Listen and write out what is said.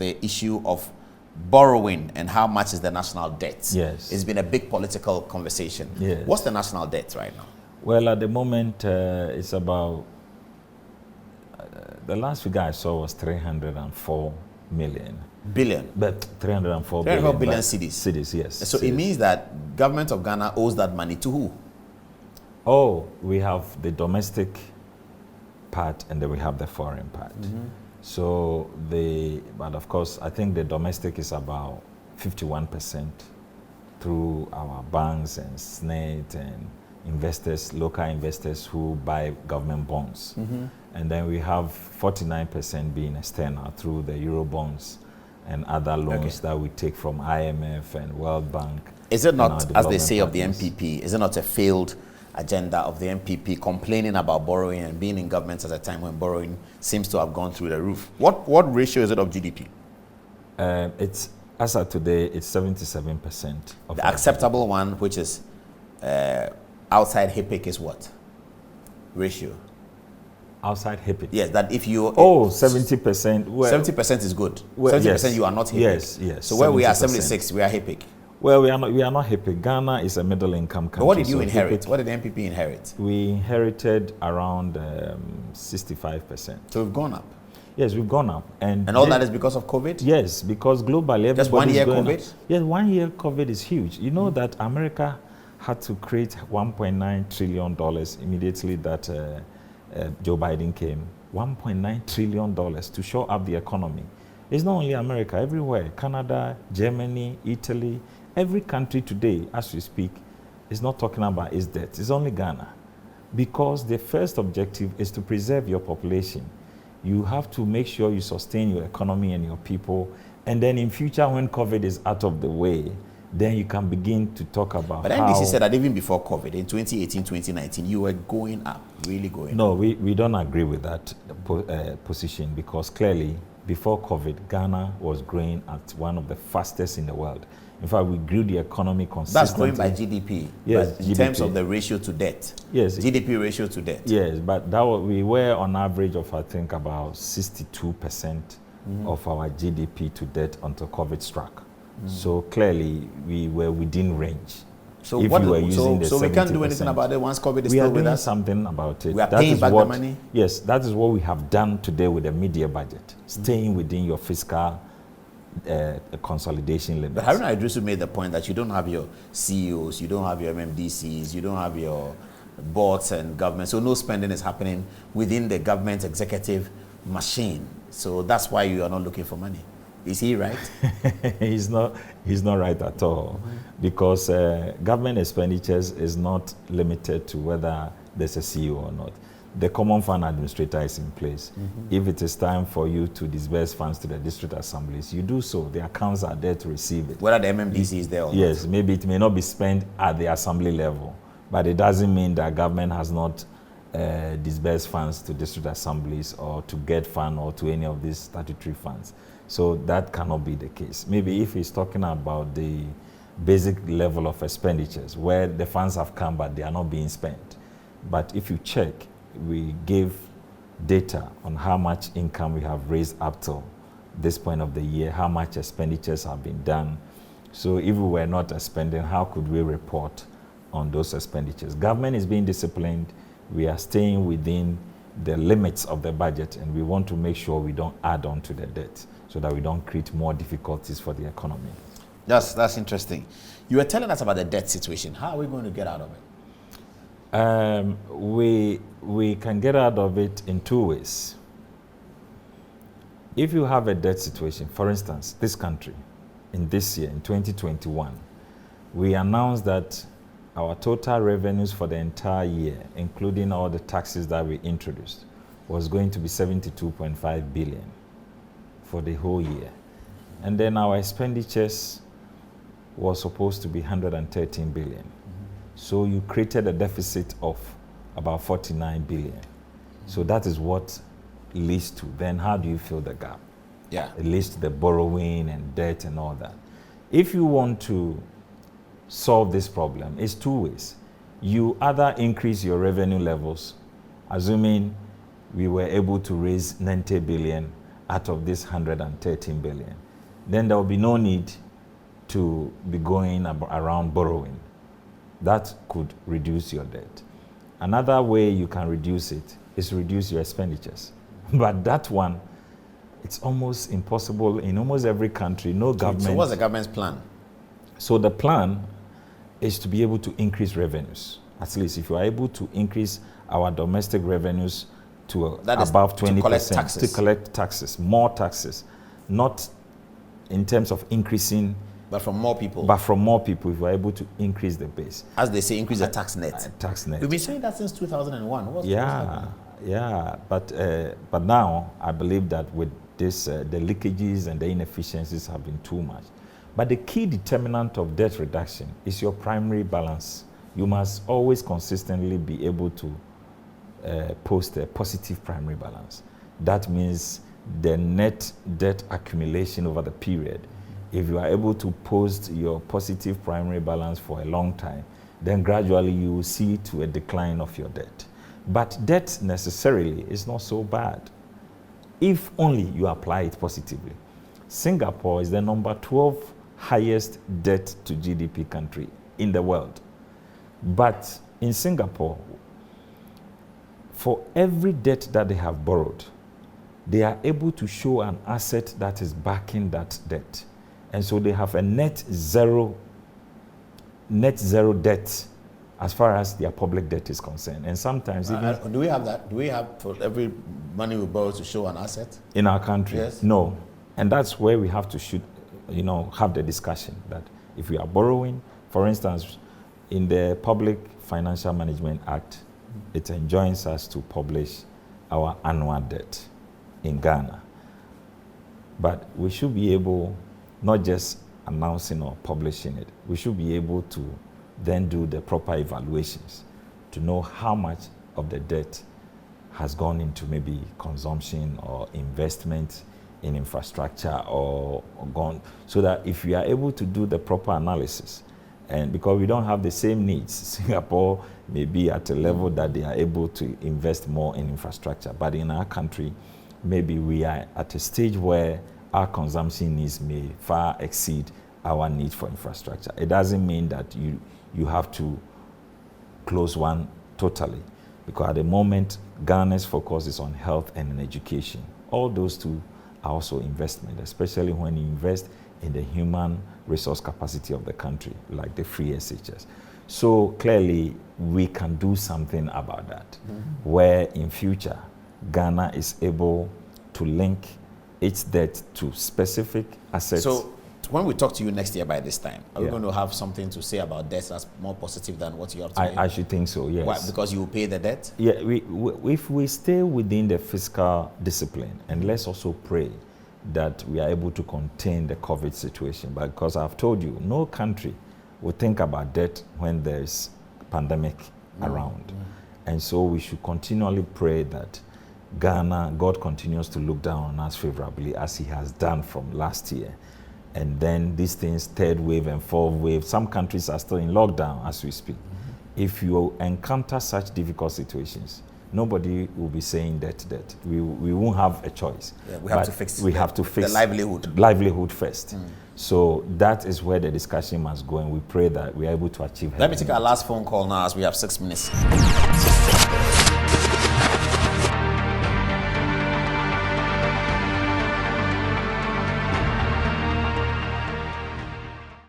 the issue of borrowing and how much is the national debt. Yes. It's been a big political conversation. Yes. What's the national debt right now? Well, at the moment, it's about, the last figure I saw was 304 million. Billion? But 304 billion cedis. Cedis, Yes. So cedis. it means that government of Ghana owes that money to who? Oh, we have the domestic part and then we have the foreign part. So but of course, I think the domestic is about 51% through our banks and SNET and investors, local investors who buy government bonds. And then we have 49% being external through the Euro bonds and other loans that we take from IMF and World Bank. Is it not, as they say partners. of the MPP, is it not a failed agenda of the MPP complaining about borrowing and being in government at a time when borrowing seems to have gone through the roof? What ratio is it of GDP? It's, as of today, it's 77% of the acceptable one, which is outside HIPIC, is what ratio? Outside HIPIC? Yes, that if you... 70%. Well, 70% is good. Well, 70% yes, you are not HIPIC. Yes, yes. So where 70%. we are 76, we are HIPIC. Well, we are not HIPIC. Ghana is a middle income country. But what did you so inherit? HIPIC, What did the MPP inherit? we inherited around 65%. So we've gone up. Yes, we've gone up. And all that is because of COVID? Yes, because globally, just 1 year COVID? Up. Yes, 1 year COVID is huge. You know that America had to create $1.9 trillion immediately that Joe Biden came. $1.9 trillion to shore up the economy. It's not only America, everywhere. Canada, Germany, Italy, every country today, as we speak, is not talking about its debt. It's only Ghana. Because the first objective is to preserve your population. You have to make sure you sustain your economy and your people. And then in future, when COVID is out of the way, then you can begin to talk about But NDC said that even before COVID, in 2018, 2019, you were going up, really going up. No, we don't agree with that position because clearly, before COVID, Ghana was growing at one of the fastest in the world. In fact, we grew the economy consistently. That's growing by GDP. Yes, but in GDP. terms of the ratio to debt. Yes. GDP ratio to debt. Yes, but we were on average of, I think, about 62% of our GDP to debt until COVID struck. So clearly, we were within range. So if what? You were using so the we can't do anything about it once COVID is still with us? We are doing something about it. We are paying back the money? Yes, that is what we have done today with the media budget, staying within your fiscal consolidation limits. But Haruna Idrisu made the point that you don't have your CEOs, you don't have your MMDCs, you don't have your boards and government, so no spending is happening within the government executive machine. So that's why you are not looking for money. Is he right? He's not right at all, because government expenditures is not limited to whether there's a CEO or not. The common fund administrator is in place. If it is time for you to disburse funds to the district assemblies, you do so. The accounts are there to receive it. Whether the MMDC is there or yes, not. maybe it may not be spent at the assembly level, but it doesn't mean that government has not disbursed funds to district assemblies or to get fund or to any of these statutory funds. So that cannot be the case. Maybe if he's talking about the basic level of expenditures where the funds have come but they are not being spent. But if you check, we gave data on how much income we have raised up till this point of the year, how much expenditures have been done. So if we were not spending, how could we report on those expenditures? Government is being disciplined. We are staying within the limits of the budget, and we want to make sure we don't add on to the debt so that we don't create more difficulties for the economy. That's interesting. You were telling us about the debt situation. How are we going to get out of it? We can get out of it in two ways. If you have a debt situation, for instance, this country, in this year, in 2021, we announced that our total revenues for the entire year, including all the taxes that we introduced, was going to be 72.5 billion for the whole year. And then our expenditures was supposed to be 113 billion. So you created a deficit of about 49 billion. So that is what leads to. Then how do you fill the gap? Yeah. It leads to the borrowing and debt and all that. If you want to solve this problem, it's two ways. You either increase your revenue levels, assuming we were able to raise 90 billion out of this 113 billion, then there will be no need to be going around borrowing. That could reduce your debt. Another way you can reduce it is reduce your expenditures. But that one, it's almost impossible in almost every country. No government. So what's the government's plan? So the plan is to be able to increase revenues. At least if you are able to increase our domestic revenues to above 20%. To collect taxes, more taxes. Not in terms of increasing. But from more people. But from more people, if we are able to increase the base. As they say, increase the tax net. Tax net. We've been saying that since 2001. Yeah. But now I believe that with this, the leakages and the inefficiencies have been too much. But the key determinant of debt reduction is your primary balance. You must always consistently be able to post a positive primary balance. That means the net debt accumulation over the period. If you are able to post your positive primary balance for a long time, then gradually you will see to a decline of your debt. But debt necessarily is not so bad, if only you apply it positively. Singapore is the number 12 highest debt to GDP country in the world. But in Singapore, for every debt that they have borrowed, they are able to show an asset that is backing that debt. And so they have a net zero debt as far as their public debt is concerned. And sometimes do we have that? Do we have for every money we borrow to show an asset? In our country? Yes. No. And that's where we have to have the discussion that if we are borrowing, for instance, in the Public Financial Management Act, it enjoins us to publish our annual debt in Ghana. But we should be able, not just announcing or publishing it, we should be able to then do the proper evaluations to know how much of the debt has gone into maybe consumption or investment in infrastructure or gone, so that if we are able to do the proper analysis, and because we don't have the same needs, Singapore may be at a level that they are able to invest more in infrastructure, but in our country, maybe we are at a stage where our consumption needs may far exceed our need for infrastructure. It doesn't mean that you have to close one totally, because at the moment, Ghana's focus is on health and in education. All those two are also investment, especially when you invest in the human resource capacity of the country, like the free SHS. So clearly, we can do something about that, where in future, Ghana is able to link its debt to specific assets. So when we talk to you next year by this time, are we going to have something to say about debts that's more positive than what you have today? I should think so, yes. Why? Because you will pay the debt? Yeah, if we stay within the fiscal discipline, and let's also pray that we are able to contain the COVID situation. But because I've told you, no country will think about debt when there's pandemic around. And so we should continually pray that Ghana, God continues to look down on us favorably as he has done from last year. And then these things, third wave and fourth wave, some countries are still in lockdown as we speak. If you encounter such difficult situations, nobody will be saying debt. We won't have a choice. Yeah, we have to fix the livelihood first. So that is where the discussion must go, and we pray that we are able to achieve. Let me take our last phone call now as we have 6 minutes.